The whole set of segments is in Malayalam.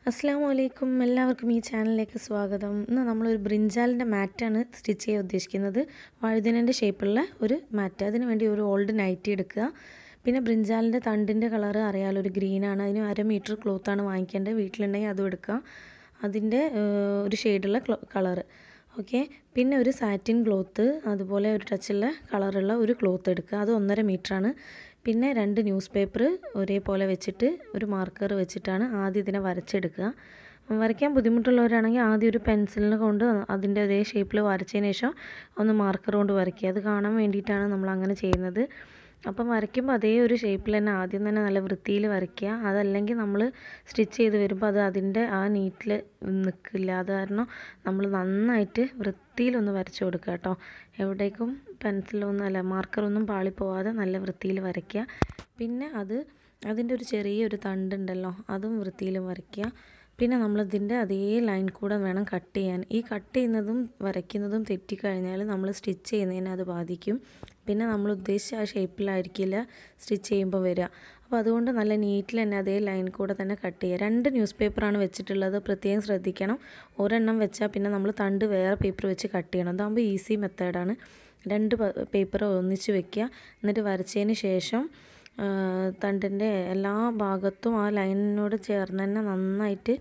അസ്സലാമു അലൈക്കും. എല്ലാവർക്കും ഈ ചാനലിലേക്ക് സ്വാഗതം. ഇന്ന് നമ്മളൊരു ബ്രിഞ്ചാലിൻ്റെ മാറ്റാണ് സ്റ്റിച്ച് ചെയ്യാൻ ഉദ്ദേശിക്കുന്നത്. വഴുതനൻ്റെ ഷേപ്പുള്ള ഒരു മാറ്റ്. അതിന് വേണ്ടി ഒരു ഓൾഡ് നൈറ്റി എടുക്കുക. പിന്നെ ബ്രിഞ്ചാലിൻ്റെ തണ്ടിൻ്റെ കളറ് അറിയാലോ, ഒരു ഗ്രീനാണ്. അതിന് 1/2 മീറ്റർ ക്ലോത്താണ് വാങ്ങിക്കേണ്ടത്. വീട്ടിലുണ്ടെങ്കിൽ അതും എടുക്കാം. അതിൻ്റെ ഒരു ഷെയ്ഡുള്ള കളറ്. ഓക്കെ. പിന്നെ ഒരു സാറ്റിൻ ക്ലോത്ത്, അതുപോലെ ഒരു ടച്ചുള്ള കളറുള്ള ഒരു ക്ലോത്ത് എടുക്കുക. അത് 1.5 മീറ്ററാണ്. പിന്നെ 2 ന്യൂസ് പേപ്പർ ഒരേപോലെ വെച്ചിട്ട് ഒരു മാർക്കർ വെച്ചിട്ടാണ് ആദ്യം ഇതിനെ വരച്ചെടുക്കുക. വരയ്ക്കാൻ ബുദ്ധിമുട്ടുള്ളവരാണെങ്കിൽ ആദ്യം ഒരു പെൻസിലിനെ കൊണ്ട് അതിൻ്റെ അതേ ഷേപ്പിൽ വരച്ചതിന് ശേഷം ഒന്ന് മാർക്കർ കൊണ്ട് വരയ്ക്കുക. അത് കാണാൻ വേണ്ടിയിട്ടാണ് നമ്മൾ അങ്ങനെ ചെയ്യുന്നത്. അപ്പം വരയ്ക്കുമ്പോൾ അതേ ഒരു ഷേപ്പിൽ തന്നെ ആദ്യം തന്നെ നല്ല വൃത്തിയിൽ വരയ്ക്കുക. അതല്ലെങ്കിൽ നമ്മൾ സ്റ്റിച്ച് ചെയ്ത് വരുമ്പോൾ അത് അതിൻ്റെ ആ നീറ്റിൽ നിൽക്കില്ല. അത് കാരണം നമ്മൾ നന്നായിട്ട് വൃത്തിയിലൊന്ന് വരച്ചു കൊടുക്കുക കേട്ടോ. എവിടേക്കും പെൻസിലൊന്നും അല്ല മാർക്കറൊന്നും പാളിപ്പോവാതെ നല്ല വൃത്തിയിൽ വരയ്ക്കുക. പിന്നെ അതിൻ്റെ ഒരു ചെറിയൊരു തണ്ടുണ്ടല്ലോ, അതും വൃത്തിയിലും വരയ്ക്കുക. പിന്നെ നമ്മളിതിൻ്റെ അതേ ലൈൻ കൂടെ വേണം കട്ട് ചെയ്യാൻ. ഈ കട്ട് ചെയ്യുന്നതും വരയ്ക്കുന്നതും തെറ്റിക്കഴിഞ്ഞാൽ നമ്മൾ സ്റ്റിച്ച് ചെയ്യുന്നതിനെ അത് ബാധിക്കും. പിന്നെ നമ്മൾ ഉദ്ദേശിച്ച ആ ഷേപ്പിലായിരിക്കില്ല സ്റ്റിച്ച് ചെയ്യുമ്പോൾ വരിക. അപ്പോൾ അതുകൊണ്ട് നല്ല നീറ്റിൽ തന്നെ അതേ ലൈൻ കൂടെ തന്നെ കട്ട് ചെയ്യുക. 2 ന്യൂസ് പേപ്പറാണ് വെച്ചിട്ടുള്ളത്, പ്രത്യേകം ശ്രദ്ധിക്കണം. ഒരെണ്ണം വെച്ചാൽ പിന്നെ നമ്മൾ തണ്ട് വേറെ പേപ്പർ വെച്ച് കട്ട് ചെയ്യണം. അതാകുമ്പോൾ ഈസി മെത്തേഡാണ്. 2 പേപ്പർ ഒന്നിച്ച് വെക്കുക. എന്നിട്ട് വരച്ചതിന് ശേഷം തണ്ടിൻ്റെ എല്ലാ ഭാഗത്തും ആ ലൈനിനോട് ചേർന്ന് തന്നെ നന്നായിട്ട്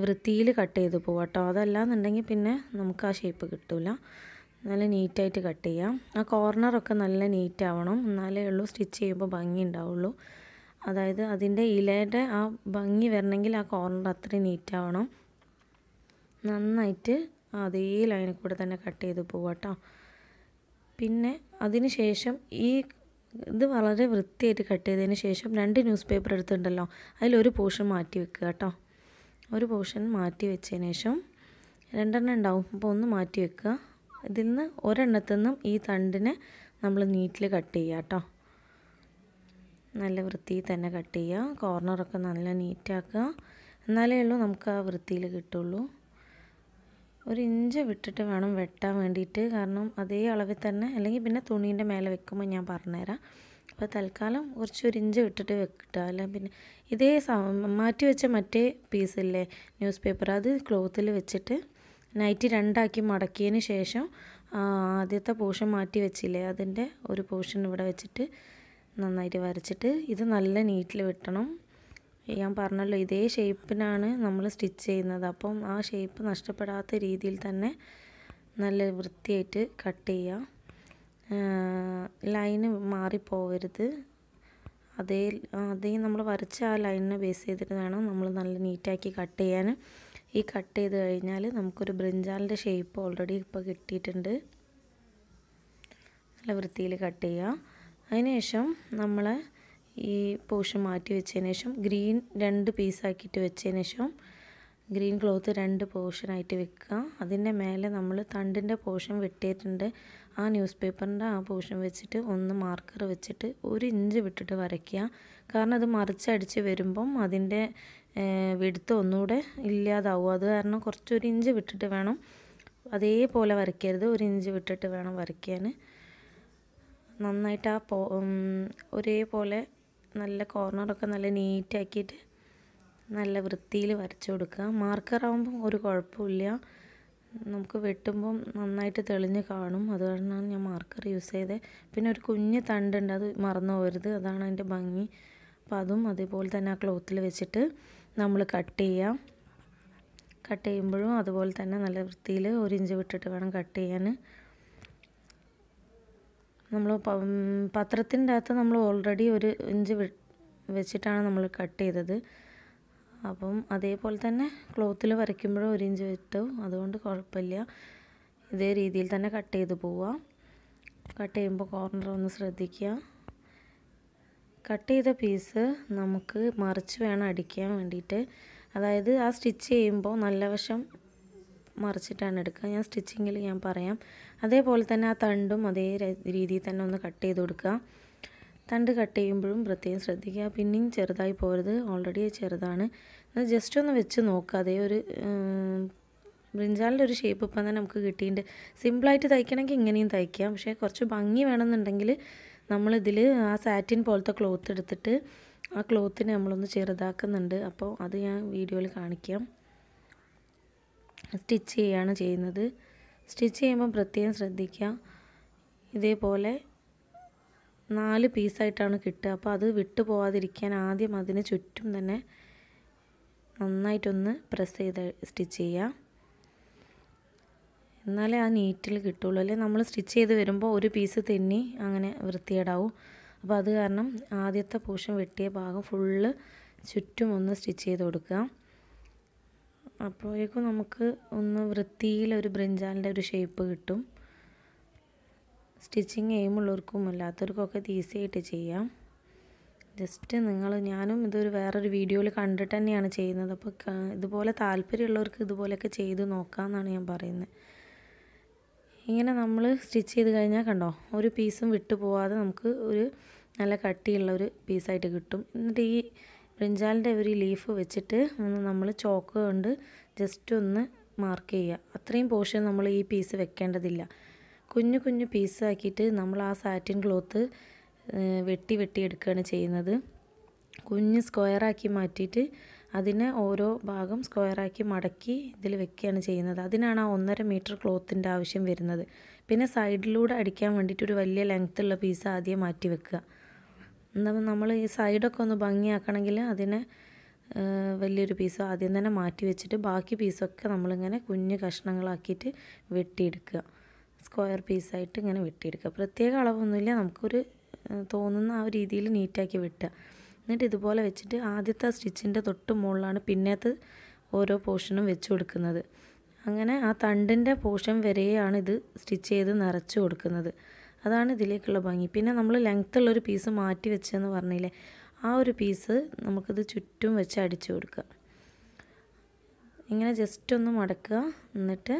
വൃത്തിയിൽ കട്ട് ചെയ്ത് പോവാം കേട്ടോ. അതല്ലാന്നുണ്ടെങ്കിൽ പിന്നെ നമുക്ക് ആ ഷേപ്പ് കിട്ടില്ല. നല്ല നീറ്റായിട്ട് കട്ട് ചെയ്യാം. ആ കോർണറൊക്കെ നല്ല നീറ്റ് ആവണം, എന്നാലേ ഉള്ളൂ സ്റ്റിച്ച് ചെയ്യുമ്പോൾ ഭംഗി ഉണ്ടാവുള്ളൂ. അതായത് അതിൻ്റെ ഇലയുടെ ആ ഭംഗി വരണമെങ്കിൽ ആ കോർണർ അത്രയും നീറ്റ് ആവണം. നന്നായിട്ട് അതേ ലൈനിൽ കൂടെ തന്നെ കട്ട് ചെയ്ത് പോവാം കേട്ടോ. പിന്നെ അതിന് ശേഷം ഇത് വളരെ വൃത്തിയായിട്ട് കട്ട് ചെയ്തതിന് ശേഷം 2 ന്യൂസ് പേപ്പർ എടുത്തിട്ടുണ്ടല്ലോ, അതിലൊരു പോർഷൻ മാറ്റി വെക്കുക കേട്ടോ. ഒരു പോർഷൻ മാറ്റി വെച്ചതിന് ശേഷം 2 ഉണ്ടാവും, അപ്പോൾ ഒന്ന് മാറ്റി വെക്കുക. ഇതിൽ നിന്ന് ഒരെണ്ണത്തിൽ നിന്നും ഈ തണ്ടിനെ നമ്മൾ നീറ്റിൽ കട്ട് ചെയ്യുക കേട്ടോ. നല്ല വൃത്തിയിൽ തന്നെ കട്ട് ചെയ്യുക. കോർണറൊക്കെ നല്ല നീറ്റാക്കുക, എന്നാലേ ഉള്ളൂ നമുക്ക് ആ വൃത്തിയിൽ കിട്ടുള്ളൂ. 1 ഇഞ്ച് വിട്ടിട്ട് വേണം വെട്ടാൻ വേണ്ടിയിട്ട്, കാരണം അതേ അളവിൽ തന്നെ, അല്ലെങ്കിൽ പിന്നെ തുണീൻ്റെ മേലെ വെക്കുമ്പോൾ ഞാൻ പറഞ്ഞുതരാം. അപ്പോൾ തൽക്കാലം കുറച്ച് 1 ഇഞ്ച് വിട്ടിട്ട് വെക്കുക. അല്ലെങ്കിൽ പിന്നെ ഇതേ മാറ്റി വെച്ച മറ്റേ പീസില്ലേ ന്യൂസ് പേപ്പർ, അത് ക്ലോത്തിൽ വെച്ചിട്ട് നൈറ്റ് 2 ആക്കി മടക്കിയതിന് ശേഷം ആദ്യത്തെ പോർഷൻ മാറ്റി വെച്ചില്ലേ, അതിൻ്റെ ഒരു പോർഷൻ ഇവിടെ വെച്ചിട്ട് നന്നായിട്ട് വരച്ചിട്ട് ഇത് നല്ല നീറ്റിൽ വെട്ടണം. ഞാൻ പറഞ്ഞല്ലോ, ഇതേ ഷേപ്പിനാണ് നമ്മൾ സ്റ്റിച്ച് ചെയ്യുന്നത്. അപ്പം ആ ഷേപ്പ് നഷ്ടപ്പെടാത്ത രീതിയിൽ തന്നെ നല്ല വൃത്തിയായിട്ട് കട്ട് ചെയ്യുക. ലൈന് മാറിപ്പോവരുത്. അതേ നമ്മൾ വരച്ച ആ ലൈനിനെ ബേസ് ചെയ്തിട്ട് വേണം നമ്മൾ നല്ല നീറ്റാക്കി കട്ട് ചെയ്യാൻ. ഈ കട്ട് ചെയ്ത് കഴിഞ്ഞാൽ നമുക്കൊരു ബ്രിഞ്ചാലിൻ്റെ ഷേപ്പ് ഓൾറെഡി ഇപ്പോൾ കിട്ടിയിട്ടുണ്ട്. നല്ല വൃത്തിയിൽ കട്ട് ചെയ്യുക. അതിനുശേഷം നമ്മൾ ഈ പോർഷൻ മാറ്റി വെച്ചതിന് ശേഷം ഗ്രീൻ 2 പീസാക്കിയിട്ട് വെച്ചതിന് ശേഷം ഗ്രീൻ ക്ലോത്ത് 2 പോർഷനായിട്ട് വെക്കുക. അതിൻ്റെ മേലെ നമ്മൾ തണ്ടിൻ്റെ പോർഷൻ വെട്ടിയിട്ടുണ്ട്. ആ ന്യൂസ് പേപ്പറിൻ്റെ ആ പോർഷൻ വെച്ചിട്ട് ഒന്ന് മാർക്കർ വെച്ചിട്ട് 1 ഇഞ്ച് വിട്ടിട്ട് വരയ്ക്കുക. കാരണം അത് മറിച്ചടിച്ച് വരുമ്പം അതിൻ്റെ വിടുത്ത് ഒന്നുകൂടെ ഇല്ലാതാവും. അത് കാരണം കുറച്ച് 1 ഇഞ്ച് വിട്ടിട്ട് വേണം, അതേപോലെ വരയ്ക്കരുത്, 1 ഇഞ്ച് വിട്ടിട്ട് വേണം വരയ്ക്കാൻ. നന്നായിട്ട് ഒരേപോലെ നല്ല കോർണറൊക്കെ നല്ല നീറ്റാക്കിയിട്ട് നല്ല വൃത്തിയിൽ വരച്ചു കൊടുക്കുക. മാർക്കറാകുമ്പം ഒരു കുഴപ്പമില്ല, നമുക്ക് വെട്ടുമ്പം നന്നായിട്ട് തെളിഞ്ഞ് കാണും. അതുകൊണ്ടാണ് ഞാൻ മാർക്കർ യൂസ് ചെയ്തത്. പിന്നെ ഒരു കുഞ്ഞ് തണ്ടുണ്ട്, അത് മറന്നു പോകരുത്, അതാണ് അതിൻ്റെ ഭംഗി. അപ്പോൾ അതും അതേപോലെ തന്നെ ആ ക്ലോത്തിൽ വെച്ചിട്ട് നമ്മൾ കട്ട് ചെയ്യാം. കട്ട് ചെയ്യുമ്പോഴും അതുപോലെ തന്നെ നല്ല വൃത്തിയിൽ 1 ഇഞ്ച് വിട്ടിട്ട് വേണം കട്ട് ചെയ്യാൻ. നമ്മൾ പത്രത്തിൻ്റെ അകത്ത് നമ്മൾ ഓൾറെഡി 1 ഇഞ്ച് വെച്ചിട്ടാണ് നമ്മൾ കട്ട് ചെയ്തത്. അപ്പം അതേപോലെ തന്നെ ക്ലോത്തിൽ വരയ്ക്കുമ്പോഴും 1 ഇഞ്ച് വിട്ടു, അതുകൊണ്ട് കുഴപ്പമില്ല. ഇതേ രീതിയിൽ തന്നെ കട്ട് ചെയ്ത് പോവുക. കട്ട് ചെയ്യുമ്പോൾ കോർണർ ഒന്ന് ശ്രദ്ധിക്കുക. കട്ട് ചെയ്ത പീസ് നമുക്ക് മറിച്ച് വേണം അടിക്കാൻ വേണ്ടിയിട്ട്. അതായത് ആ സ്റ്റിച്ച് ചെയ്യുമ്പോൾ നല്ല വശം മറിച്ചിട്ടാണ് എടുക്കുക. ഞാൻ സ്റ്റിച്ചിങ്ങിൽ ഞാൻ പറയാം. അതേപോലെ തന്നെ ആ തണ്ടും അതേ രീതിയിൽ തന്നെ ഒന്ന് കട്ട് ചെയ്ത് കൊടുക്കുക. തണ്ട് കട്ട് ചെയ്യുമ്പോഴും പ്രത്യേകം ശ്രദ്ധിക്കുക. പിന്നെയും ചെറുതായി പോരുത്, ഓൾറെഡി ചെറുതാണ്. ജസ്റ്റ് ഒന്ന് വെച്ച് നോക്കുക. അതേ ഒരു ബ്രിഞ്ചാലിൻ്റെ ഒരു ഷേപ്പ് ഇപ്പം തന്നെ നമുക്ക് കിട്ടിയിട്ടുണ്ട്. സിമ്പിളായിട്ട് തയ്ക്കണമെങ്കിൽ ഇങ്ങനെയും തയ്ക്കാം, പക്ഷേ കുറച്ച് ഭംഗി വേണമെന്നുണ്ടെങ്കിൽ നമ്മളിതിൽ ആ സാറ്റിൻ പോലത്തെ ക്ലോത്ത് എടുത്തിട്ട് ആ ക്ലോത്തിനെ നമ്മളൊന്ന് ചെറുതാക്കുന്നുണ്ട്. അപ്പോൾ അത് ഞാൻ വീഡിയോയിൽ കാണിക്കാം. സ്റ്റിച്ച് ചെയ്യുകയാണ് ചെയ്യുന്നത്. സ്റ്റിച്ച് ചെയ്യുമ്പോൾ പ്രത്യേകം ശ്രദ്ധിക്കുക. ഇതേപോലെ 4 പീസായിട്ടാണ് കിട്ടുക. അപ്പോൾ അത് വിട്ടു പോവാതിരിക്കാൻ ആദ്യം അതിന് ചുറ്റും തന്നെ നന്നായിട്ടൊന്ന് പ്രസ് ചെയ്ത് സ്റ്റിച്ച് ചെയ്യുക. എന്നാലേ ആ നീറ്റിൽ കിട്ടുള്ളൂ. അല്ലെങ്കിൽ നമ്മൾ സ്റ്റിച്ച് ചെയ്ത് വരുമ്പോൾ ഒരു പീസ് തെന്നി അങ്ങനെ വൃത്തികേടാവും. അപ്പോൾ അത് കാരണം ആദ്യത്തെ പോർഷൻ വെട്ടിയ ഭാഗം ഫുള്ള് ചുറ്റും ഒന്ന് സ്റ്റിച്ച് ചെയ്ത് കൊടുക്കുക. അപ്പോഴേക്കും നമുക്ക് ഒന്ന് വൃത്തിയിലൊരു ബ്രിഞ്ചാലിൻ്റെ ഒരു ഷേപ്പ് കിട്ടും. സ്റ്റിച്ചിങ് എയിമുള്ളവർക്കും അല്ലാത്തവർക്കൊക്കെ ഇത് ഈസി ആയിട്ട് ചെയ്യാം. ജസ്റ്റ് ഞാനും ഇതൊരു വേറൊരു വീഡിയോയിൽ കണ്ടിട്ട് തന്നെയാണ് ചെയ്യുന്നത്. അപ്പോൾ ഇതുപോലെ താല്പര്യമുള്ളവർക്ക് ഇതുപോലെയൊക്കെ ചെയ്ത് നോക്കാമെന്നാണ് ഞാൻ പറയുന്നത്. ഇങ്ങനെ നമ്മൾ സ്റ്റിച്ച് ചെയ്ത് കഴിഞ്ഞാൽ കണ്ടോ, ഒരു പീസും വിട്ടു പോവാതെ നമുക്ക് ഒരു നല്ല കട്ടിയുള്ള ഒരു പീസായിട്ട് കിട്ടും. എന്നിട്ട് ഈ ബ്രിഞ്ചാലിൻ്റെ ഒരു ലീഫ് വെച്ചിട്ട് നമ്മൾ ചോക്ക് കൊണ്ട് ജസ്റ്റ് ഒന്ന് മാർക്ക് ചെയ്യുക. അത്രയും പോർഷൻ നമ്മൾ ഈ പീസ് വെക്കേണ്ടതില്ല. കുഞ്ഞു കുഞ്ഞു പീസാക്കിയിട്ട് നമ്മൾ ആ സാറ്റിൻ ക്ലോത്ത് വെട്ടി എടുക്കുകയാണ് ചെയ്യുന്നത്. കുഞ്ഞ് സ്ക്വയറാക്കി മാറ്റിയിട്ട് അതിനെ ഓരോ ഭാഗം സ്ക്വയറാക്കി മടക്കി ഇതിൽ വെക്കുകയാണ് ചെയ്യുന്നത്. അതിനാണ് ആ 1.5 മീറ്റർ ക്ലോത്തിൻ്റെ ആവശ്യം വരുന്നത്. പിന്നെ സൈഡിലൂടെ അടിക്കാൻ വേണ്ടിയിട്ട് ഒരു വലിയ ലെങ്ത്തുള്ള പീസ് ആദ്യം മാറ്റി വെക്കുക. എന്നാൽ നമ്മൾ ഈ സൈഡൊക്കെ ഒന്ന് ഭംഗിയാക്കണമെങ്കിൽ അതിനെ വലിയൊരു പീസ് ആദ്യം തന്നെ മാറ്റി വെച്ചിട്ട് ബാക്കി പീസൊക്കെ നമ്മളിങ്ങനെ കുഞ്ഞ് കഷ്ണങ്ങളാക്കിയിട്ട് വെട്ടിയെടുക്കുക. സ്ക്വയർ പീസായിട്ട് ഇങ്ങനെ വെട്ടിയെടുക്കുക. പ്രത്യേക അളവൊന്നുമില്ല, നമുക്കൊരു തോന്നുന്ന ആ ഒരു രീതിയിൽ നീറ്റാക്കി വെട്ടുക. എന്നിട്ട് ഇതുപോലെ വെച്ചിട്ട് ആദ്യത്തെ സ്റ്റിച്ചിൻ്റെ തൊട്ട് മുകളിലാണ് പിന്നത്തെ ഓരോ പോർഷനും വെച്ച് കൊടുക്കുന്നത്. അങ്ങനെ ആ തണ്ടിൻ്റെ പോർഷൻ വരെയാണ് ഇത് സ്റ്റിച്ച് ചെയ്ത് നിറച്ച് കൊടുക്കുന്നത്. അതാണ് ഇതിലേക്കുള്ള ഭംഗി. പിന്നെ നമ്മൾ ലെങ്ത്തുള്ളൊരു പീസ് മാറ്റി വെച്ചെന്ന് പറഞ്ഞില്ലേ, ആ ഒരു പീസ് നമുക്കിത് ചുറ്റും വെച്ച് അടിച്ചു കൊടുക്കുക. ഇങ്ങനെ ജസ്റ്റ് ഒന്ന് മടക്കുക, എന്നിട്ട്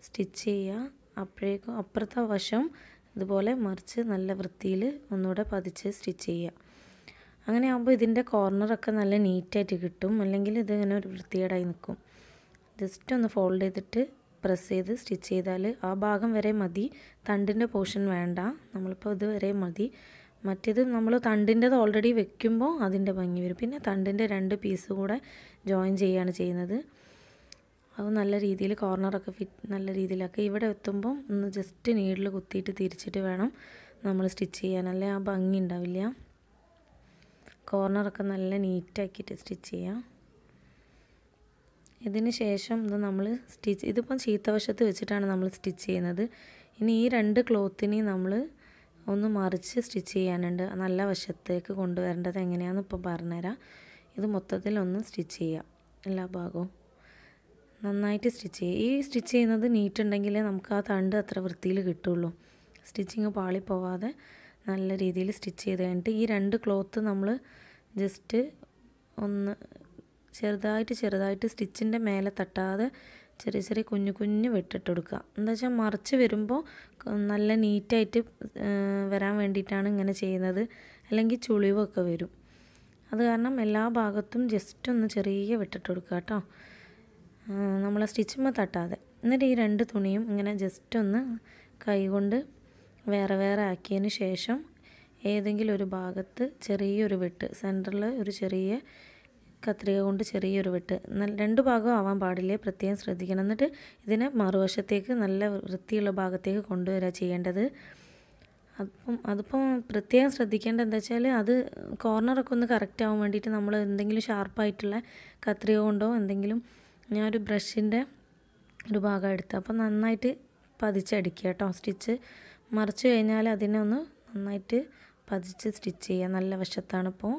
സ്റ്റിച്ച് ചെയ്യുക. അപ്പോഴേക്കും അപ്പുറത്തെ വശം ഇതുപോലെ മറിച്ച് നല്ല വൃത്തിയിൽ ഒന്നുകൂടെ പതിച്ച് സ്റ്റിച്ച് ചെയ്യുക. അങ്ങനെ ആകുമ്പോൾ ഇതിൻ്റെ കോർണറൊക്കെ നല്ല നീറ്റായിട്ട് കിട്ടും. അല്ലെങ്കിൽ ഇതിങ്ങനെ ഒരു വൃത്തികേടായി നിൽക്കും. ജസ്റ്റ് ഒന്ന് ഫോൾഡ് ചെയ്തിട്ട് പ്രസ് ചെയ്ത് സ്റ്റിച്ച് ചെയ്താൽ ആ ഭാഗം വരെ മതി. തണ്ടിൻ്റെ പോർഷൻ വേണ്ട. നമ്മളിപ്പോൾ ഇത് വരെ മതി. മറ്റേത് നമ്മൾ തണ്ടിൻ്റെത് ഓൾറെഡി വെക്കുമ്പോൾ അതിൻ്റെ ഭംഗി വരും. പിന്നെ തണ്ടിൻ്റെ 2 പീസ് കൂടെ ജോയിൻ ചെയ്യുകയാണ് ചെയ്യുന്നത്. അത് നല്ല രീതിയിൽ കോർണറൊക്കെ നല്ല രീതിയിലാക്കുക. ഇവിടെ എത്തുമ്പോൾ ഒന്ന് ജസ്റ്റ് നീഡിൽ കുത്തിയിട്ട് തിരിച്ചിട്ട് വേണം നമ്മൾ സ്റ്റിച്ച് ചെയ്യാൻ. അല്ലേ ആ ഭംഗി ഉണ്ടാവില്ല. കോർണറൊക്കെ നല്ല നീറ്റാക്കിയിട്ട് സ്റ്റിച്ച് ചെയ്യാം. ഇതിന് ശേഷം ഇത് നമ്മൾ ഇതിപ്പം ചീത്തവശത്ത് വെച്ചിട്ടാണ് നമ്മൾ സ്റ്റിച്ച് ചെയ്യുന്നത്. ഇനി ഈ 2 ക്ലോത്തിനെയും നമ്മൾ ഒന്ന് മറിച്ച് സ്റ്റിച്ച് ചെയ്യാനുണ്ട്. നല്ല വശത്തേക്ക് കൊണ്ടുവരേണ്ടത് എങ്ങനെയാണെന്ന് ഇപ്പോൾ പറഞ്ഞുതരാം. ഇത് മൊത്തത്തിലൊന്ന് സ്റ്റിച്ച് ചെയ്യാം. എല്ലാ ഭാഗവും നന്നായിട്ട് സ്റ്റിച്ച് ചെയ്യുക. ഈ സ്റ്റിച്ച് ചെയ്യുന്നത് നീറ്റുണ്ടെങ്കിലേ നമുക്ക് ആ തണ്ട് അത്ര വൃത്തിയിൽ കിട്ടുള്ളൂ. സ്റ്റിച്ചിങ് പാളിപ്പോവാതെ നല്ല രീതിയിൽ സ്റ്റിച്ച് ചെയ്ത് കഴിഞ്ഞിട്ട് ഈ 2 ക്ലോത്ത് നമ്മൾ ജസ്റ്റ് ഒന്ന് ചെറുതായിട്ട് സ്റ്റിച്ചിൻ്റെ മേലെ തട്ടാതെ ചെറിയ ചെറിയ കുഞ്ഞു വെട്ടിട്ട് കൊടുക്കുക. എന്താ വെച്ചാൽ മറിച്ച് വരുമ്പോൾ നല്ല നീറ്റായിട്ട് വരാൻ വേണ്ടിയിട്ടാണ് ഇങ്ങനെ ചെയ്യുന്നത്. അല്ലെങ്കിൽ ചുളിവൊക്കെ വരും. അത് കാരണം എല്ലാ ഭാഗത്തും ജസ്റ്റ് ഒന്ന് ചെറിയ വെട്ടിട്ട് കൊടുക്കുക കേട്ടോ, നമ്മളെ സ്റ്റിച്ചുമ്പോൾ തട്ടാതെ. എന്നിട്ട് ഈ 2 തുണിയും ഇങ്ങനെ ജസ്റ്റ് ഒന്ന് കൈകൊണ്ട് വേറെ ആക്കിയതിന് ശേഷം ഏതെങ്കിലും ഒരു ഭാഗത്ത് ചെറിയൊരു വെട്ട്, സെൻറ്ററിൽ ഒരു ചെറിയ കത്രിക കൊണ്ട് ചെറിയൊരു വെട്ട്, 2 ഭാഗവും ആവാൻ പാടില്ലേ, പ്രത്യേകം ശ്രദ്ധിക്കണം. എന്നിട്ട് ഇതിനെ മറുവശത്തേക്ക് നല്ല വൃത്തിയുള്ള ഭാഗത്തേക്ക് കൊണ്ടുവരിക ചെയ്യേണ്ടത്. അതിപ്പം പ്രത്യേകം ശ്രദ്ധിക്കേണ്ടത് എന്താ വെച്ചാൽ അത് കോർണറൊക്കെ ഒന്ന് കറക്റ്റ് ആവാൻ വേണ്ടിയിട്ട് നമ്മൾ എന്തെങ്കിലും ഷാർപ്പായിട്ടുള്ള കത്രിക കൊണ്ടോ എന്തെങ്കിലും, ഞാനൊരു ബ്രഷിൻ്റെ ഒരു ഭാഗം എടുത്ത് അപ്പോൾ നന്നായിട്ട് പതിച്ചടിക്കുക കേട്ടോ. സ്റ്റിച്ച് മറിച്ച് കഴിഞ്ഞാൽ അതിനെ ഒന്ന് നന്നായിട്ട് പതിച്ച് സ്റ്റിച്ച് ചെയ്യുക. നല്ല വശത്താണ് ഇപ്പോൾ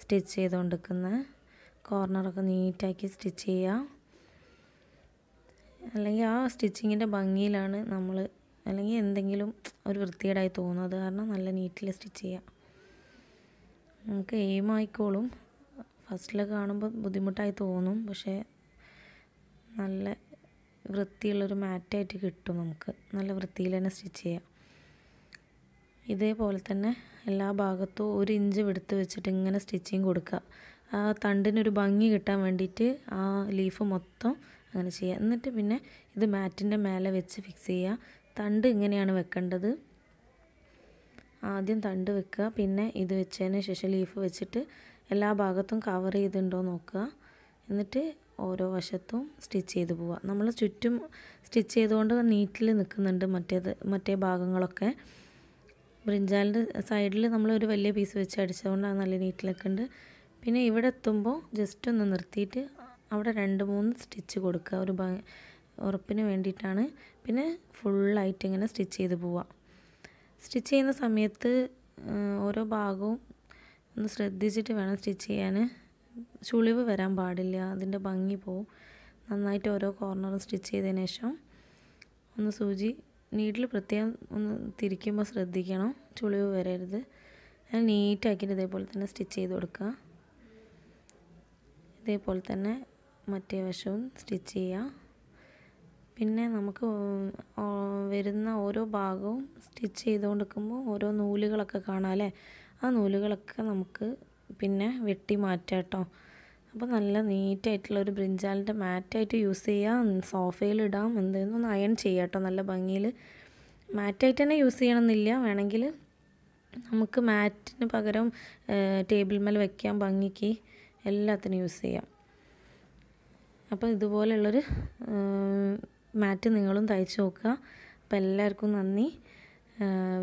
സ്റ്റിച്ച് ചെയ്തുകൊണ്ടിരിക്കുന്നത്. കോർണറൊക്കെ നീറ്റാക്കി സ്റ്റിച്ച് ചെയ്യുക. അല്ലെങ്കിൽ ആ സ്റ്റിച്ചിങ്ങിൻ്റെ ഭംഗിയിലാണ് നമ്മൾ, അല്ലെങ്കിൽ എന്തെങ്കിലും ഒരു വൃത്തികേടായി തോന്നുന്നത് കാരണം നല്ല നീറ്റിൽ സ്റ്റിച്ച് ചെയ്യുക. നമുക്ക് എയിമായിക്കോളും. ഫസ്റ്റിലൊക്കെ കാണുമ്പോൾ ബുദ്ധിമുട്ടായി തോന്നും, പക്ഷേ നല്ല വൃത്തിയുള്ളൊരു മാറ്റായിട്ട് കിട്ടും. നമുക്ക് നല്ല വൃത്തിയിൽ തന്നെ സ്റ്റിച്ച് ചെയ്യാം. ഇതേപോലെ തന്നെ എല്ലാ ഭാഗത്തും 1 ഇഞ്ച് എടുത്ത് വെച്ചിട്ട് ഇങ്ങനെ സ്റ്റിച്ചിങ് കൊടുക്കുക. ആ തണ്ടിനൊരു ഭംഗി കിട്ടാൻ വേണ്ടിയിട്ട് ആ ലീഫ് മൊത്തം അങ്ങനെ ചെയ്യുക. എന്നിട്ട് പിന്നെ ഇത് മാറ്റിൻ്റെ മേലെ വെച്ച് ഫിക്സ് ചെയ്യുക. തണ്ട് ഇങ്ങനെയാണ് വെക്കേണ്ടത്. ആദ്യം തണ്ട് വെക്കുക, പിന്നെ ഇത് വെച്ചതിന് ശേഷം ലീഫ് വെച്ചിട്ട് എല്ലാ ഭാഗത്തും കവർ ചെയ്തിട്ടുണ്ടോ നോക്കുക. എന്നിട്ട് ഓരോ വശത്തും സ്റ്റിച്ച് ചെയ്ത് പോവുക. നമ്മൾ ചുറ്റും സ്റ്റിച്ച് ചെയ്തുകൊണ്ട് നീറ്റിൽ നിൽക്കുന്നുണ്ട് മറ്റേ ഭാഗങ്ങളൊക്കെ. ബ്രിഞ്ചാലിൻ്റെ സൈഡിൽ നമ്മളൊരു വലിയ പീസ് വെച്ച് അടിച്ചതുകൊണ്ട് അത് നല്ല നീറ്റിൽ നിൽക്കുന്നുണ്ട്. പിന്നെ ഇവിടെ എത്തുമ്പോൾ ജസ്റ്റ് ഒന്ന് നിർത്തിയിട്ട് അവിടെ 2-3 സ്റ്റിച്ച് കൊടുക്കുക, ഒരു ഉറപ്പിന് വേണ്ടിയിട്ടാണ്. പിന്നെ ഫുള്ളായിട്ട് ഇങ്ങനെ സ്റ്റിച്ച് ചെയ്ത് പോവുക. സ്റ്റിച്ച് ചെയ്യുന്ന സമയത്ത് ഓരോ ഭാഗവും ഒന്ന് ശ്രദ്ധിച്ചിട്ട് വേണം സ്റ്റിച്ച് ചെയ്യാൻ. ചുളിവ് വരാൻ പാടില്ല, അതിൻ്റെ ഭംഗി പോവും. നന്നായിട്ട് ഓരോ കോർണറും സ്റ്റിച്ച് ചെയ്തതിന് ശേഷം ഒന്ന് സൂചി നീഡിൽ പ്രത്യേകം ഒന്ന് തിരിക്കുമ്പോൾ ശ്രദ്ധിക്കണം, ചുളിവ് വരരുത്. അത് നീറ്റാക്കിയിട്ട് ഇതേപോലെ തന്നെ സ്റ്റിച്ച് ചെയ്ത് കൊടുക്കുക. ഇതേപോലെ തന്നെ മറ്റേ വശവും സ്റ്റിച്ച് ചെയ്യുക. പിന്നെ നമുക്ക് വരുന്ന ഓരോ ഭാഗവും സ്റ്റിച്ച് ചെയ്തുകൊണ്ടിരിക്കുമ്പോൾ ഓരോ നൂലുകളൊക്കെ കാണാം അല്ലേ? ആ നൂലുകളൊക്കെ നമുക്ക് പിന്നെ വെട്ടി മാറ്റാം കേട്ടോ. അപ്പോൾ നല്ല നീറ്റായിട്ടുള്ള ഒരു ബ്രിഞ്ചാലിൻ്റെ മാറ്റായിട്ട് യൂസ് ചെയ്യാം, സോഫയിലിടാം, എന്തെങ്കിലും ഒന്ന് അയൺ ചെയ്യാം കേട്ടോ. നല്ല ഭംഗിയിൽ മാറ്റായിട്ട് തന്നെ യൂസ് ചെയ്യണമെന്നില്ല, വേണമെങ്കിൽ നമുക്ക് മാറ്റിന് പകരം ടേബിൾ മേൽ വയ്ക്കാം, ഭംഗിക്ക് എല്ലാത്തിനും യൂസ് ചെയ്യാം. അപ്പോൾ ഇതുപോലുള്ളൊരു മാറ്റ് നിങ്ങളും തയ്ച്ച് നോക്കുക. അപ്പോൾ എല്ലാവർക്കും നന്ദി.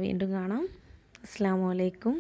വീണ്ടും കാണാം. അസ്സലാമു അലൈക്കും.